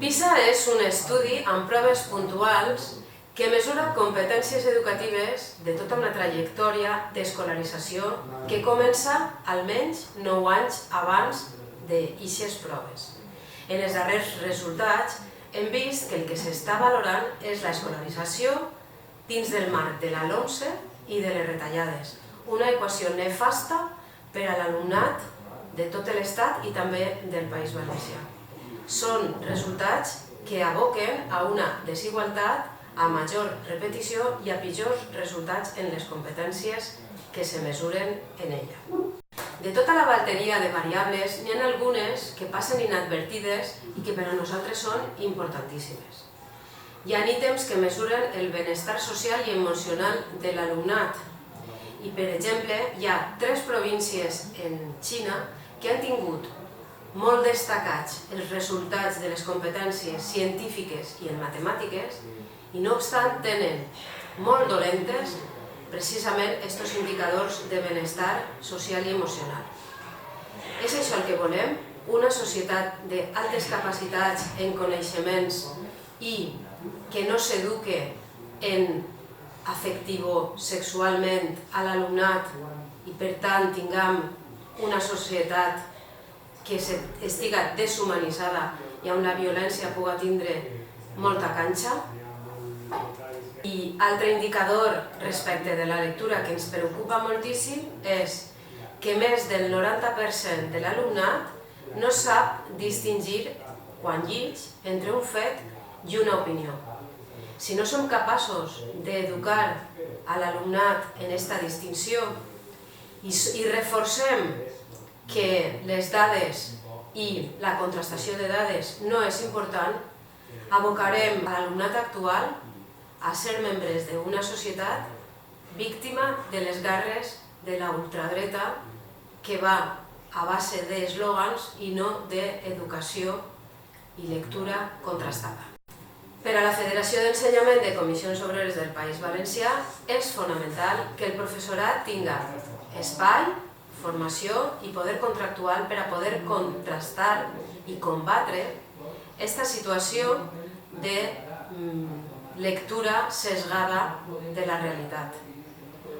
PISA és un estudi amb proves puntuals que mesura competències educatives de tota una trajectòria d'escolarització que comença almenys 9 anys abans d'eixes proves. En els darrers resultats hem vist que el que s'està valorant és l'escolarització dins del marc de la LOMCE i de les retallades, una equació nefasta per a l'alumnat de tot l'Estat i també del País Valencià. Són resultats que aboquen a una desigualtat, a major repetició i a pitjors resultats en les competències que se mesuren en ella. De tota la bateria de variables, n'hi ha algunes que passen inadvertides i que per a nosaltres són importantíssimes. Hi ha ítems que mesuren el benestar social i emocional de l'alumnat. I, per exemple, hi ha 3 províncies en Xina que han tingut molt destacats els resultats de les competències científiques i en matemàtiques i, no obstant, tenen molt dolentes precisament aquests indicadors de benestar social i emocional. És això el que volem? Una societat d'altes capacitats en coneixements i que no s'eduque en afectivo-sexualment a l'alumnat i, per tant, tinguem una societat que estiga deshumanitzada i on la violència pugui tindre molta canxa. I altre indicador respecte de la lectura que ens preocupa moltíssim és que més del 90% de l'alumnat no sap distingir, quan llig, entre un fet i una opinió. Si no som capaços d'educar a l'alumnat en aquesta distinció i reforcem que les dades i la contrastació de dades no és important, abocarem a l'alumnat actual a ser membres d'una societat víctima de les garres de la ultradreta que va a base d'eslògans i no d'educació i lectura contrastada. Per a la Federació d'Ensenyament de Comissions Obreres del País Valencià és fonamental que el professorat tinga espai, formació i poder contractual per a poder contrastar i combatre aquesta situació de lectura sesgada de la realitat.